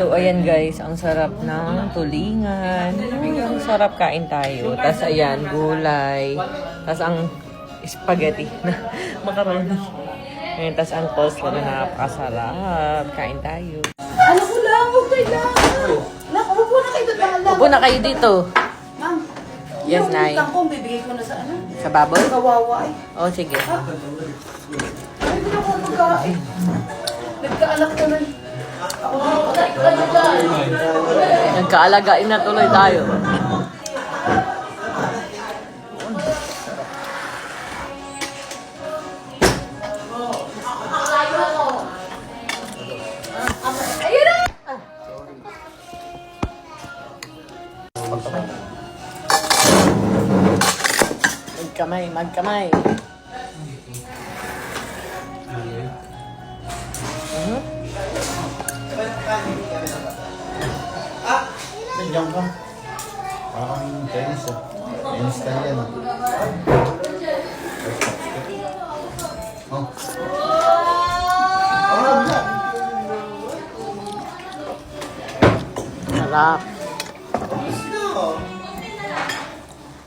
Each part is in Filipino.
So, ayan guys, ang sarap ng tulingan. Ang sarap kain tayo. Tapos, ayan, gulay. Tapos, ang spaghetti na macaroni. Ayan, tapos, ang coleslaw na napakasarap. Kain tayo. Ano ko lang, okay lang. Upo na kayo doon. Upo na kayo dito. Ma'am, Yes, yung Nay. tangkong bibigay ko na sa ano? Sa baboy? Kawawa eh. Oh, sige. Ay, hindi ako magkain. Nagkaanak ka na. Ako na. Nagkaalagain na tuloy tayo. Magkamay, magkamay. Diyan ka. Parang tennis ah. Tennis ka yan ah. Oh. Sarap.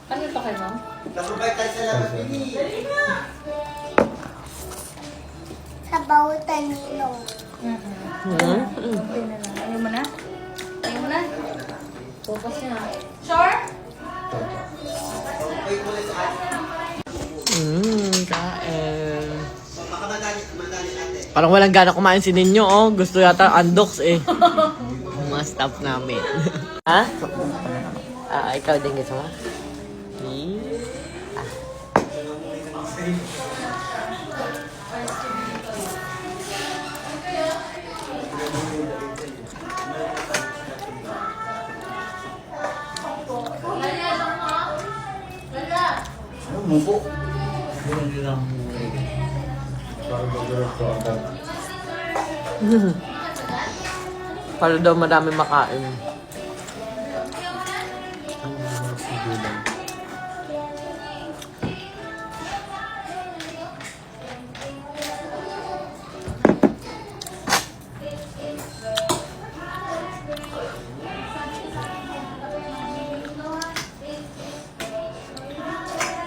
Ano ito kayo, ma'am? Nasubay tayo sa labas ini. Sabaw tanilong. Ayaw mo na? Ayaw mo na? Focus niya. Sure? Kain. Parang walang gana kumain si Ninyo, oh. Gusto yata andoks, eh. Mga staff namin. Ha? Ikaw din gusto mo? Mupo. Ganun din ang parang mag-grab ko agad. Para daw madami makain.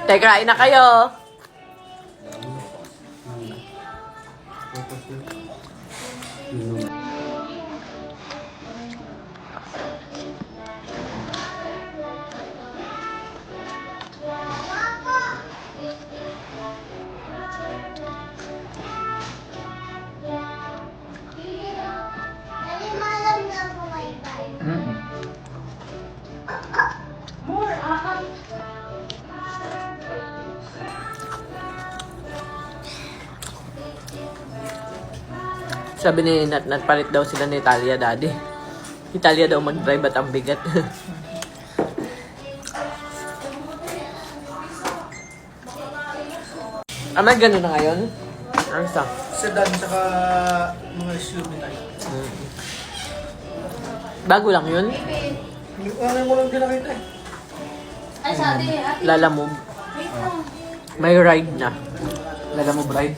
Teka, kain na kayo. Malam na ako wifi. Sabi ni Nat, palit daw sila ni Italia, daddy. Italia daw mag-drive at ang bigat. May ganun na ngayon? Ano sa? Sedan saka mga SUV tayo. Bago lang yun? Ano mo lang din nakita eh. Ay, sa ate. Lalamove. May ride na. Lalamove ride?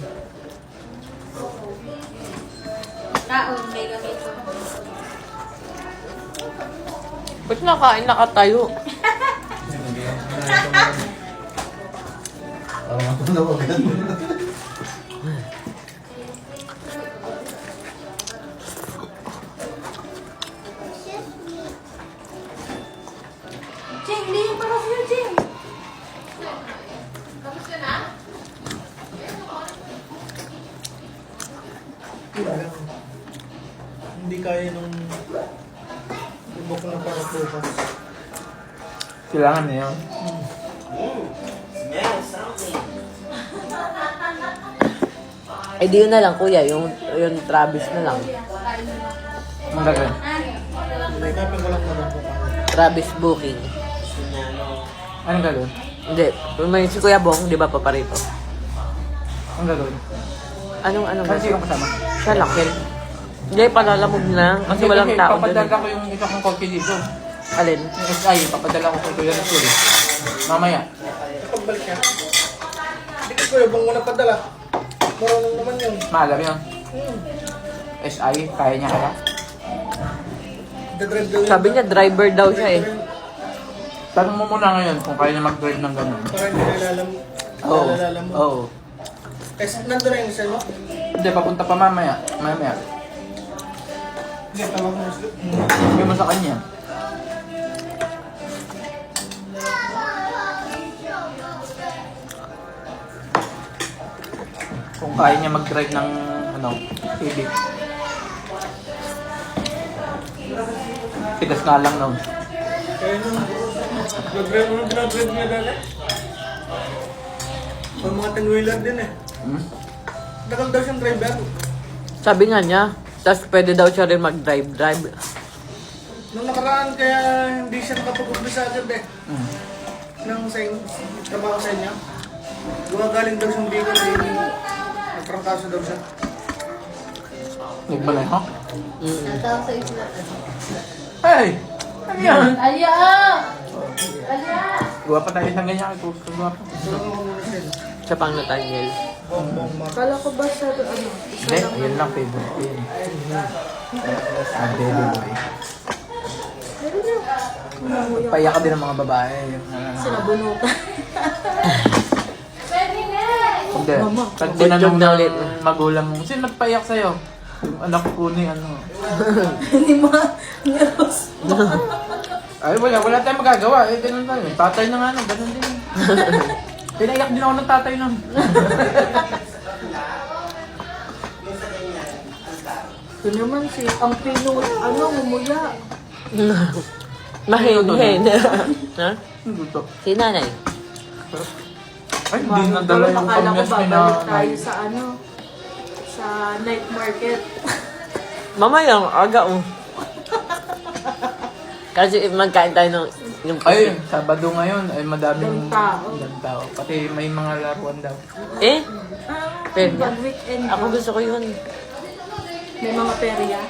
Taon, may gamit ko. Ba't nakain nakatayo? Parang ako nawagan. Jing, hindi yung para sa'yo, Jing. Kamusta na? Hindi kaya nung ibok na para bukas. Kailangan na yun. Eh di yun na lang kuya, yung Travis na lang. Ang gagawin. Nakapin ko lang naman po kaya. Travis booking. Anong gagawin? Hindi, may si Kuya Bong, di ba paparito? Ang gagawin? Anong Kasi sino kasama? Siya lakil. Hindi, palalamog na. Kasi walang tao doon. Papadala ko yung isa kong kopi dito. Alin? Yung SI, papadala ko kay Kuya Rizuli. Mamaya. Nakabalik siya. Hindi ko yung bang muna padala. Marunong naman yun. Maalam yun. SI, kaya niya kaya? Magdadrive daw yun. Sabi niya, driver daw siya eh. Tanong mo muna ngayon kung kaya na mag-drive ng gano'n. Para hindi nalala mo. Oo. Nalala mo. Oo. Eh, nandun na yung isa mo? Hindi, papunta pa mamaya. Mamaya. Hindi, tawag mo sila. Sabi mo sa kanya. Kung kaya niya mag-drive ng ano, Civic. Tigas nga lang nun. Kaya nung nag-drive niya dati. Pag mga ten-wheeler din eh. Hmm? Tagal daw siyang driver. Sabi nga niya, tapos pwede daw siya rin mag-drive. Nung nakaraan kaya hindi siya nakapag-umpisa agad eh. Hmm. Nang sa trabaho sa inyo. Galing daw siyang Bicol eh. Nagprangkaso daw siya. Nagbalay, ha? Natawag sa isla. Hey! Ano yan? Alya! Alya! Gawa pa tayo ng ganyan. Gawa pa. Tulungan ko muna siya. Siya pang Nathaniel. Bongbong Mark. Kala ko ba sa ano? Hindi, ayun lang favorite ko yun. Ah, baby boy. Paiyak ka din ng mga babae. Yung, Sinabunutan. Hindi. Mama. Pag tinanong Butchog na ng ulit. magulang mo, sino nagpaiyak sa'yo? Yung anak ko ni ano. Hindi ma... Nervous. Ay, wala tayong magagawa. Eh, ganun tayo. Tatay na nga, no, ganun din. Pinaiyak din ako ng tatay nun. Ito naman si... Ang pino... Ano, umuya. Mahinhin. Ha? Hindi to. Si nanay. Ay, hindi nadala yung Akala ko pamyas ni babalik tayo na... sa ano... Sa night market. Mamaya, aga Kasi magkain tayo ng yung Ay, Sabado ngayon, ay madaming Daming tao. tao. Pati may mga laruan daw. Eh? Perya? Pag weekend. Ako gusto ko yun. May mga perya.